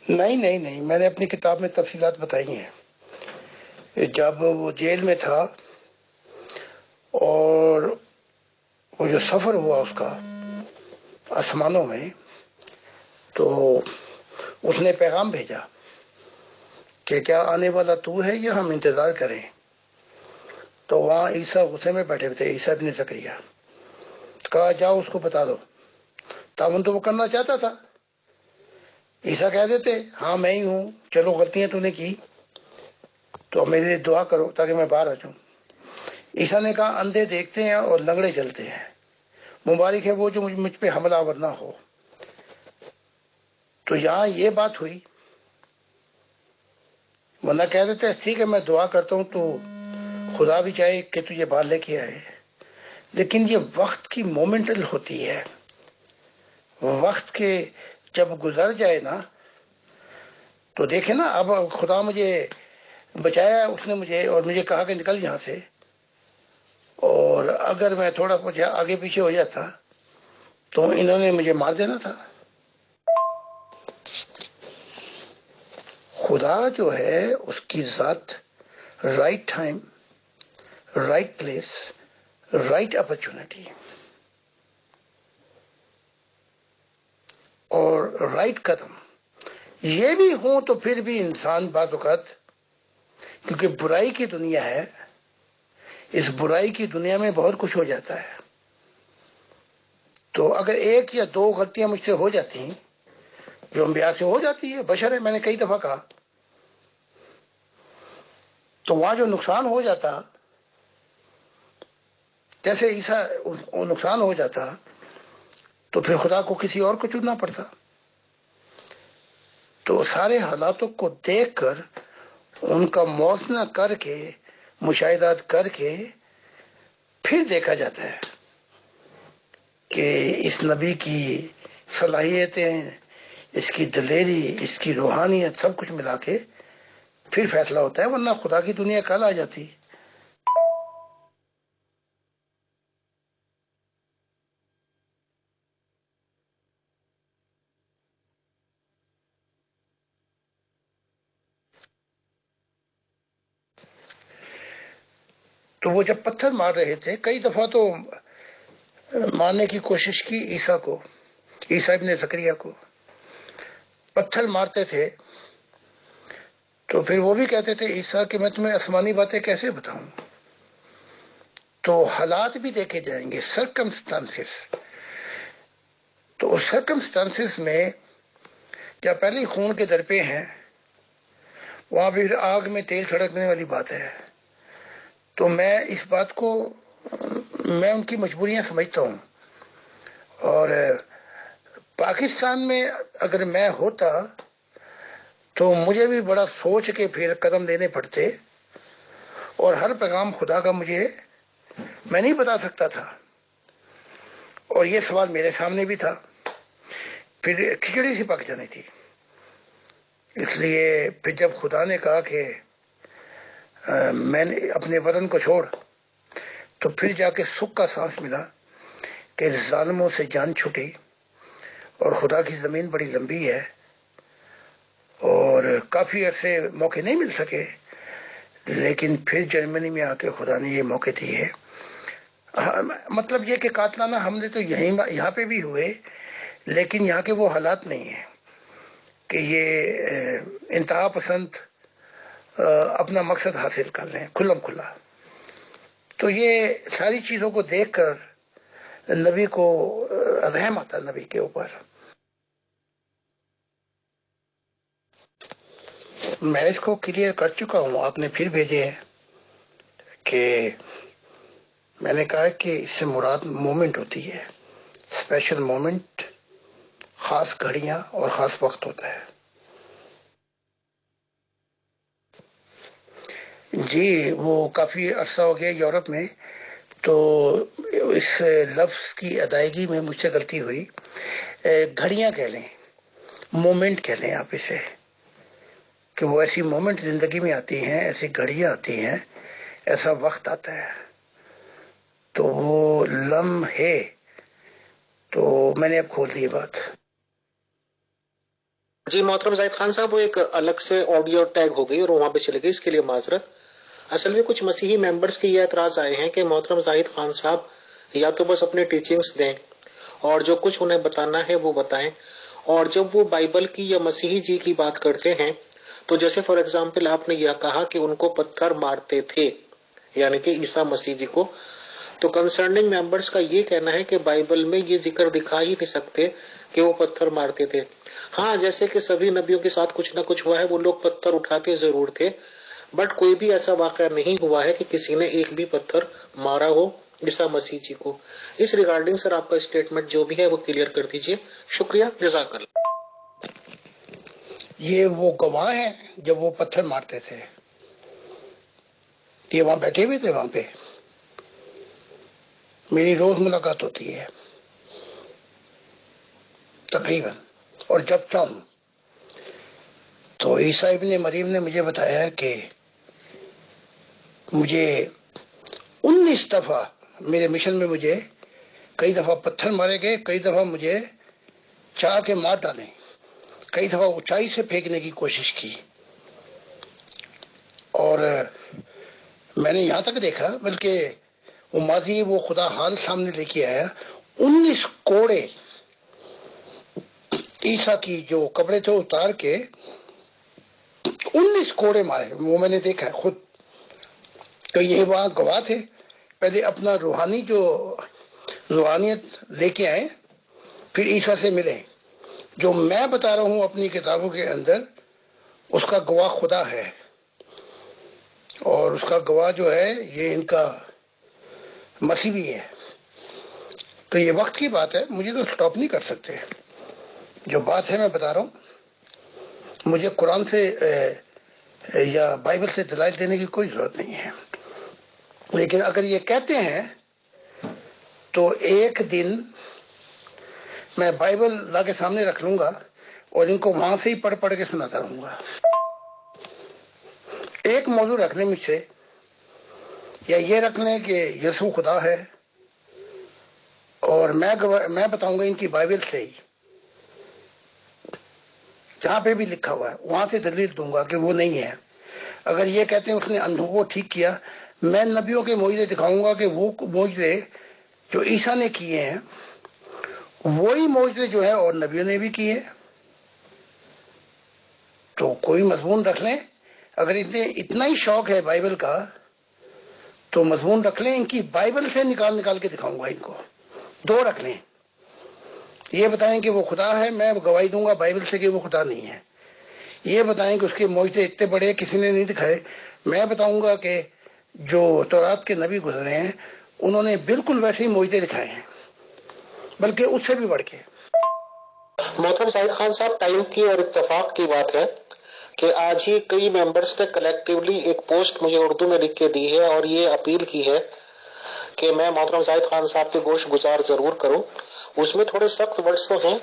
نہیں نہیں نہیں، میں نے اپنی کتاب میں تفصیلات بتائی ہیں. جب وہ جیل میں تھا اور وہ جو سفر ہوا اس کا آسمانوں میں، تو اس نے پیغام بھیجا کہ کیا آنے والا تو ہے یا ہم انتظار کریں. تو وہاں عیسیٰ غصے میں بیٹھے ہوئے تھے، عیسیٰ ابن زکریا. کہا جاؤ اس کو بتا دو. تعاون تو وہ کرنا چاہتا تھا. عیسیٰ کہہ دیتے ہاں میں ہی ہوں، چلو غلطیاں تو نے کی تو میرے لیے دعا کرو تاکہ میں باہر آ جاؤں. عیسیٰ نے کہا اندھے دیکھتے ہیں اور لنگڑے چلتے ہیں، مبارک ہے وہ جو مجھ پہ حملہ آور نہ ہو. تو یہاں یہ بات ہوئی، ورنہ کہہ دیتے ٹھیک ہے میں دعا کرتا ہوں تو خدا بھی چاہے کہ تجھے باہر لے کے آئے. لیکن یہ وقت کی مومنٹل ہوتی ہے. وقت کے جب گزر جائے نا تو دیکھیں نا، اب خدا مجھے بچایا اس نے مجھے، اور مجھے کہا کہ نکل یہاں سے، اور اگر میں تھوڑا کچھ آگے پیچھے ہو جاتا تو انہوں نے مجھے مار دینا تھا. خدا جو ہے اس کی ذات right time, right place, right opportunity اور رائٹ قدم یہ بھی ہوں تو پھر بھی انسان بعض اوقات، کیونکہ برائی کی دنیا ہے، اس برائی کی دنیا میں بہت کچھ ہو جاتا ہے. تو اگر ایک یا دو غلطیاں مجھ سے ہو جاتی ہیں، جو انبیاء سے ہو جاتی ہے، بشر ہے، میں نے کئی دفعہ کہا، تو وہاں جو نقصان ہو جاتا، جیسے عیسیٰ نقصان ہو جاتا، تو پھر خدا کو کسی اور کو چننا پڑتا. تو سارے حالاتوں کو دیکھ کر، ان کا موازنہ کر کے، مشاہدات کر کے پھر دیکھا جاتا ہے کہ اس نبی کی صلاحیتیں، اس کی دلیری، اس کی روحانیت، سب کچھ ملا کے پھر فیصلہ ہوتا ہے، ورنہ خدا کی دنیا کل آ جاتی. تو وہ جب پتھر مار رہے تھے، کئی دفعہ تو مارنے کی کوشش کی عیسیٰ کو، عیسیٰ ابن زکریا کو پتھر مارتے تھے، تو پھر وہ بھی کہتے تھے عیسیٰ کہ میں تمہیں آسمانی باتیں کیسے بتاؤں. تو حالات بھی دیکھے جائیں گے، سرکمسٹانسز. تو اس سرکمسٹانسز میں جب پہلے خون کے درپے ہیں، وہاں پھر آگ میں تیل چھڑکنے والی بات ہے. تو میں اس بات کو، میں ان کی مجبوریاں سمجھتا ہوں. اور پاکستان میں اگر میں ہوتا تو مجھے بھی بڑا سوچ کے پھر قدم لینے پڑتے، اور ہر پیغام خدا کا مجھے، میں نہیں بتا سکتا تھا. اور یہ سوال میرے سامنے بھی تھا، پھر کھچڑی سی پک جانی تھی. اس لیے پھر جب خدا نے کہا کہ میں نے اپنے وطن کو چھوڑ، تو پھر جا کے سکھ کا سانس ملا کہ ظالموں سے جان چھوٹی، اور خدا کی زمین بڑی لمبی ہے، اور کافی عرصے موقع نہیں مل سکے، لیکن پھر جرمنی میں آ کے خدا نے یہ موقع دی ہے. مطلب یہ کہ قاتلانہ حملے تو یہاں پہ بھی ہوئے، لیکن یہاں کے وہ حالات نہیں ہیں کہ یہ انتہا پسند اپنا مقصد حاصل کر لیں کھلم کھلا. تو یہ ساری چیزوں کو دیکھ کر نبی کو رحم آتا نبی کے اوپر. میں اس کو کلیئر کر چکا ہوں، آپ نے پھر بھیجے ہیں کہ میں نے کہا کہ اس سے مراد مومنٹ ہوتی ہے، اسپیشل مومنٹ، خاص گھڑیاں اور خاص وقت ہوتا ہے. جی وہ کافی عرصہ ہو گیا یورپ میں، تو اس لفظ کی ادائیگی میں مجھ سے غلطی ہوئی. گھڑیاں کہہ لیں، مومنٹ کہہ لیں آپ اسے، کہ وہ ایسی مومنٹ زندگی میں آتی ہیں، ایسی گھڑیاں آتی ہیں، ایسا وقت آتا ہے. تو وہ لمحے، تو میں نے اب کھول دی بات. جی محترم زاہد خان صاحب، وہ ایک الگ سے آڈیو ٹیگ ہو گئی اور وہاں پہ چلے گئی، اس کے لیے معذرت۔ اصل میں کچھ مسیحی ممبرس کے یہ اعتراض آئے ہیں کہ محترم زاہد خان صاحب یا تو بس اپنے ٹیچنگز دیں اور جو کچھ انہیں بتانا ہے وہ بتائیں، اور جب وہ بائبل کی یا مسیحی جی کی بات کرتے ہیں تو جیسے فار ایگزامپل آپ نے یہ کہا کہ ان کو پتھر مارتے تھے، یعنی کہ عیسیٰ مسیح جی کو، تو کنسرننگ ممبرس کا یہ کہنا ہے کہ بائبل میں یہ ذکر دکھا ہی نہیں سکتے کہ وہ پتھر مارتے تھے۔ ہاں، جیسے کہ سبھی نبیوں کے ساتھ کچھ نہ کچھ ہوا ہے، وہ لوگ پتھر اٹھاتے ضرور تھے، بٹ کوئی بھی ایسا واقعہ نہیں ہوا ہے کہ کسی نے ایک بھی پتھر مارا ہو عیسیٰ مسیح جی کو۔ اس ریگارڈنگ سر آپ کا اسٹیٹمنٹ جو بھی ہے وہ کلیئر کر دیجئے، شکریہ، جزاک اللہ۔ یہ وہ گواہ ہیں جب وہ پتھر مارتے تھے، یہ وہاں بیٹھے ہوئے تھے، وہاں پہ میری روز ملاقات ہوتی ہے تقریباً، اور جب تم تو عیسیٰ ابن مریم نے مجھے بتایا کہ مجھے 19 دفعہ میرے مشن میں مجھے کئی دفعہ پتھر مارے گئے، کئی دفعہ مجھے چاہ کے مار ڈالیں، کئی دفعہ اونچائی سے پھینکنے کی کوشش کی، اور میں نے یہاں تک دیکھا، بلکہ وہ ماضی وہ خدا حال سامنے لے کے آیا، 19 کوڑے عیسیٰ کی جو کپڑے تھے اتار کے 19 کوڑے مارے، وہ میں نے دیکھا ہے خود۔ تو یہ وہاں گواہ تھے، پہلے اپنا روحانی جو روحانیت لے کے آئے، پھر عیسیٰ سے ملے۔ جو میں بتا رہا ہوں اپنی کتابوں کے اندر، اس کا گواہ خدا ہے، اور اس کا گواہ جو ہے یہ ان کا مسیح بھی ہے۔ تو یہ وقت کی بات ہے، مجھے تو سٹاپ نہیں کر سکتے۔ جو بات ہے میں بتا رہا ہوں، مجھے قرآن سے یا بائبل سے دلائل دینے کی کوئی ضرورت نہیں ہے، لیکن اگر یہ کہتے ہیں تو ایک دن میں بائبل لا کے سامنے رکھ لوں گا اور ان کو وہاں سے ہی پڑھ پڑھ کے سناتا رہوں گا۔ ایک موضوع رکھنے مجھ سے، یا یہ رکھنے کہ یسوع خدا ہے، اور میں بتاؤں گا ان کی بائبل سے ہی، جہاں پہ بھی لکھا ہوا ہے وہاں سے دلیل دوں گا کہ وہ نہیں ہے۔ اگر یہ کہتے ہیں اس نے اندھوں کو ٹھیک کیا، میں نبیوں کے معجزے دکھاؤں گا کہ وہ معجزے جو عیسیٰ نے کیے ہیں وہی معجزے جو ہے اور نبیوں نے بھی کیے۔ تو کوئی مضمون رکھ لیں، اگر اتنا ہی شوق ہے بائبل کا تو مضمون رکھ لیں، ان کی بائبل سے نکال کے دکھاؤں گا ان کو۔ 2 رکھ لیں، یہ بتائیں کہ وہ خدا ہے، میں گواہی دوں گا بائبل سے کہ وہ خدا نہیں ہے۔ یہ بتائیں کہ اس کے معجزے اتنے بڑے کسی نے نہیں دکھائے، میں بتاؤں گا کہ جو تورات کے نبی گزرے ہیں انہوں نے بالکل ویسے ہی معجزے دکھائے ہیں، بلکہ اس سے بھی بڑھ کے۔ محترم زاہد خان صاحب، ٹائم کی اور اتفاق کی بات ہے کہ آج ہی کئی ممبرز نے کلیکٹیولی ایک پوسٹ مجھے اردو میں لکھ کے دی ہے اور یہ اپیل کی ہے کہ میں محترم زاہد خان صاحب کے گوش گزار ضرور کروں۔ اس میں تھوڑے سخت ورڈز تو ہیں،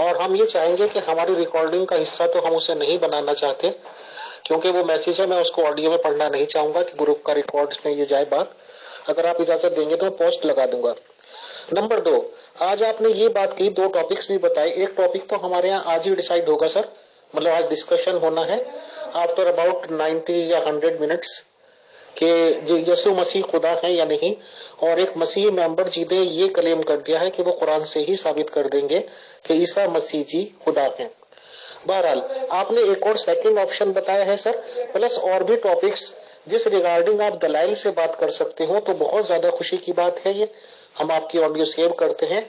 اور ہم یہ چاہیں گے کہ ہماری ریکارڈنگ کا حصہ تو ہم اسے نہیں بنانا چاہتے، کیونکہ وہ میسیج ہے، میں اس کو آڈیو میں پڑھنا نہیں چاہوں گا کہ گروپ کا ریکارڈ میں یہ جائے بات۔ اگر آپ اجازت دیں گے تو پوسٹ لگا دوں گا۔ نمبر 2، آج آپ نے یہ بات کی، 2 ٹاپکس بھی بتائے۔ ایک ٹاپک تو ہمارے یہاں آج ہی ڈیسائیڈ ہوگا سر، مطلب آج ڈسکشن ہونا ہے آفٹر اباؤٹ 90 یا 100 منٹس کہ یسوع مسیح خدا ہے یا نہیں، اور ایک مسیحی ممبر جی نے یہ کلیم کر دیا ہے کہ وہ قرآن سے ہی ثابت کر دیں گے کہ عیسیٰ مسیح جی خدا ہیں۔ بہرحال آپ نے ایک اور سیکنڈ آپشن بتایا ہے سر، پلس اور بھی ٹاپکس جس ریگارڈنگ آپ دلائل سے بات کر سکتے ہو، تو بہت زیادہ خوشی کی بات ہے۔ یہ ہم آپ کی آڈیو سیو کرتے ہیں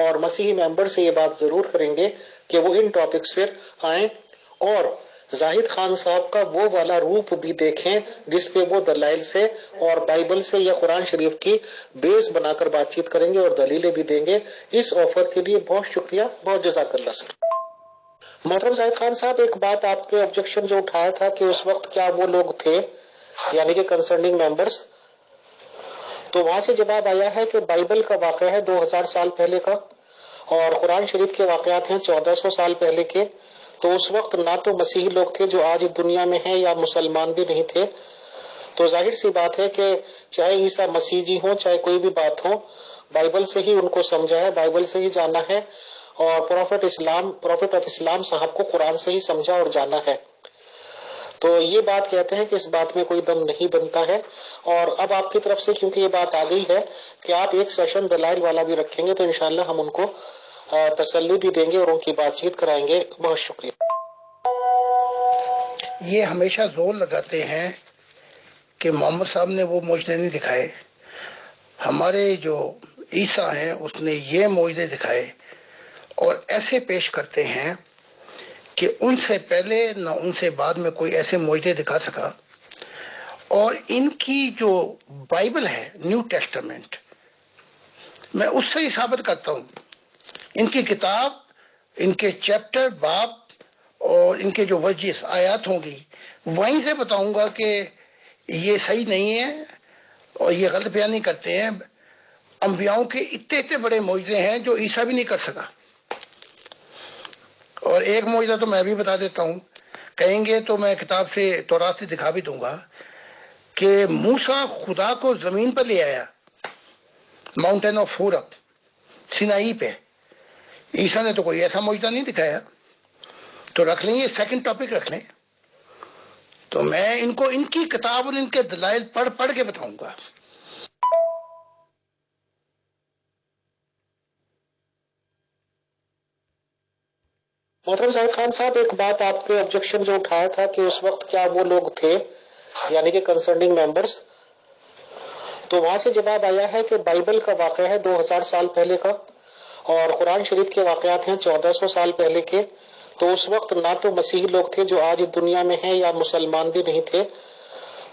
اور مسیحی ممبر سے یہ بات ضرور کریں گے کہ وہ ان ٹاپکس پہ آئیں اور زاہد خان صاحب کا وہ والا روپ بھی دیکھیں جس پہ وہ دلائل سے اور بائبل سے یا قرآن شریف کی بیس بنا کر بات چیت کریں گے اور دلیلیں بھی دیں گے۔ اس آفر کے لیے بہت شکریہ، بہت جزاک اللہ سر۔ محترم زاہد خان صاحب، ایک بات آپ کے آبجیکشن جو اٹھایا تھا کہ اس وقت کیا وہ لوگ تھے، یعنی کہ کنسرننگ ممبرس، تو وہاں سے جواب آیا ہے کہ بائبل کا واقعہ ہے 2000 سال پہلے کا، اور قرآن شریف کے واقعات ہیں 1400 سال پہلے کے۔ تو اس وقت نہ تو مسیحی لوگ تھے جو آج دنیا میں ہیں، یا مسلمان بھی نہیں تھے۔ تو ظاہر سی بات ہے کہ چاہے عیسیٰ مسیح جی ہوں، چاہے کوئی بھی بات ہو، بائبل سے ہی ان کو سمجھا ہے، بائبل سے ہی جانا ہے، اور پروفٹ آف اسلام صاحب کو قرآن سے ہی سمجھا اور جانا ہے. تو یہ بات کہتے ہیں کہ اس بات میں کوئی دم نہیں بنتا ہے. اور اب آپ کی طرف سے کیونکہ یہ بات آ گئی ہے کہ آپ ایک سیشن دلائل والا بھی رکھیں گے تو انشاءاللہ ہم ان کو تسلی بھی دیں گے اور ان کی بات چیت کرائیں گے. بہت شکریہ. یہ ہمیشہ زور لگاتے ہیں کہ محمد صاحب نے وہ معجزے نہیں دکھائے، ہمارے جو عیسیٰ ہیں اس نے یہ معجزے دکھائے، اور ایسے پیش کرتے ہیں کہ ان سے پہلے نہ ان سے بعد میں کوئی ایسے معجزے دکھا سکا. اور ان کی جو بائبل ہے نیو ٹیسٹمنٹ، میں اس سے ہی ثابت کرتا ہوں. ان کی کتاب، ان کے چیپٹر، باب اور ان کے جو وجز آیات ہوں گی وہیں سے بتاؤں گا کہ یہ صحیح نہیں ہے اور یہ غلط بیانی کرتے ہیں. انبیاؤں کے اتنے بڑے معجزے ہیں جو عیسیٰ بھی نہیں کر سکا. اور ایک معجزہ تو میں بھی بتا دیتا ہوں، کہیں گے تو میں کتاب سے تورات سے دکھا بھی دوں گا کہ موسیٰ خدا کو زمین پر لے آیا، ماؤنٹین آف ہورب سینائی پہ. عیسیٰ نے تو کوئی ایسا معجزہ نہیں دکھایا. تو رکھ لیں، یہ سیکنڈ ٹاپک رکھ لیں. تو میں ان کو ان کی کتاب اور ان کے دلائل پڑھ کے بتاؤں گا. محترم زاہد خان صاحب، ایک بات آپ کے آبجیکشن جو اٹھایا تھا کہ اس وقت کیا وہ لوگ تھے، یعنی کہ کنسرننگ ممبرز، تو وہاں سے جواب آیا ہے کہ بائبل کا واقعہ ہے 2000 سال پہلے کا اور قرآن شریف کے واقعات ہیں 1400 سال پہلے کے. تو اس وقت نہ تو مسیحی لوگ تھے جو آج دنیا میں ہیں، یا مسلمان بھی نہیں تھے.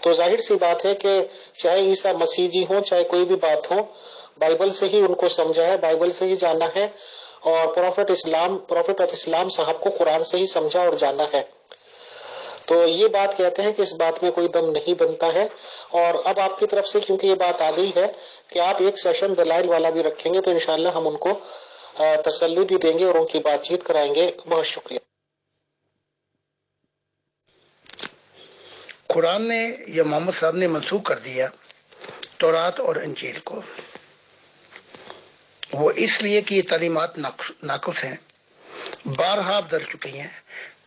تو ظاہر سی بات ہے کہ چاہے عیسیٰ مسیح جی ہوں، چاہے کوئی بھی بات ہو، بائبل سے ہی ان کو سمجھا ہے، بائبل سے ہی جانا ہے، اور پروفٹ آف اسلام صاحب کو قرآن سے ہی سمجھا اور جانا ہے. تو یہ بات کہتے ہیں کہ اس بات میں کوئی دم نہیں بنتا ہے. اور اب آپ کی طرف سے کیونکہ یہ بات آ گئی ہے کہ آپ ایک سیشن دلائل والا بھی رکھیں گے تو انشاءاللہ ہم ان کو تسلی بھی دیں گے اور ان کی بات چیت کرائیں گے. بہت شکریہ. قرآن نے یا محمد صاحب نے منسوخ کر دیا تورات اور انجیل کو، وہ اس لیے کہ یہ تعلیمات ناقص ہیں، بارہا بدل چکی ہیں.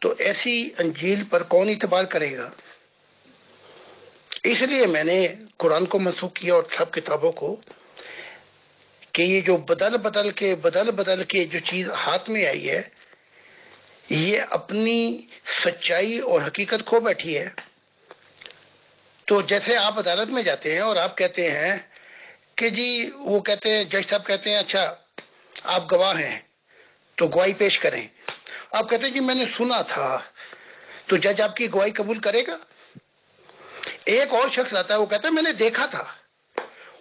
تو ایسی انجیل پر کون اعتبار کرے گا؟ اس لیے میں نے قرآن کو منسوخ کیا اور سب کتابوں کو، کہ یہ جو بدل کے جو چیز ہاتھ میں آئی ہے یہ اپنی سچائی اور حقیقت کھو بیٹھی ہے. تو جیسے آپ عدالت میں جاتے ہیں اور آپ کہتے ہیں کہ جی، وہ کہتے ہیں، جج صاحب کہتے ہیں اچھا آپ گواہ ہیں تو گواہی پیش کریں. آپ کہتے ہیں جی میں نے سنا تھا، تو جج آپ کی گواہی قبول کرے گا؟ ایک اور شخص آتا ہے، وہ کہتا ہے میں نے دیکھا تھا،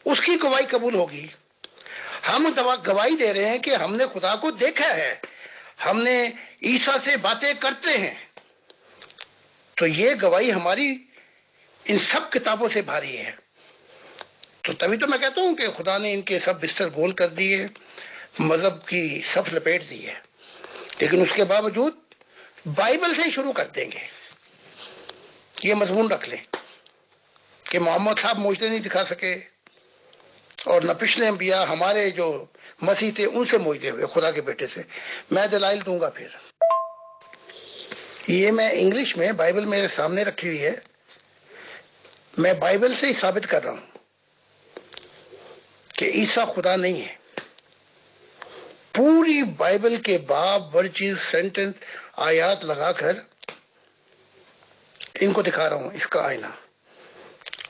اس کی گواہی قبول ہوگی. ہم گواہی دے رہے ہیں کہ ہم نے خدا کو دیکھا ہے، ہم نے عیسیٰ سے باتیں کرتے ہیں. تو یہ گواہی ہماری ان سب کتابوں سے بھاری ہے. تو تبھی تو میں کہتا ہوں کہ خدا نے ان کے سب بستر گول کر دیے، مذہب کی صف لپیٹ دی ہے. لیکن اس کے باوجود بائبل سے شروع کر دیں گے. یہ مضمون رکھ لیں کہ محمد صاحب معجزے نہیں دکھا سکے، اور نہ پچھلے انبیاء ہمارے جو مسیح تھے ان سے معجزے ہوئے خدا کے بیٹے سے. میں دلائل دوں گا. پھر یہ میں انگلش میں بائبل میرے سامنے رکھی ہوئی ہے، میں بائبل سے ہی ثابت کر رہا ہوں کہ عیسیٰ خدا نہیں ہے. پوری بائبل کے باب، ورچز، سینٹنس، آیات لگا کر ان کو دکھا رہا ہوں اس کا آئینہ.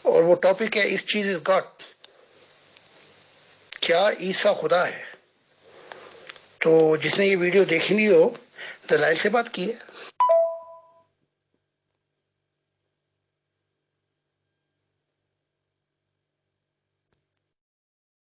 اور وہ ٹاپک ہے اس چیز از گاڈ، کیا عیسیٰ خدا ہے؟ تو جس نے یہ ویڈیو دیکھی نہیں ہو دلائل سے بات کی ہے.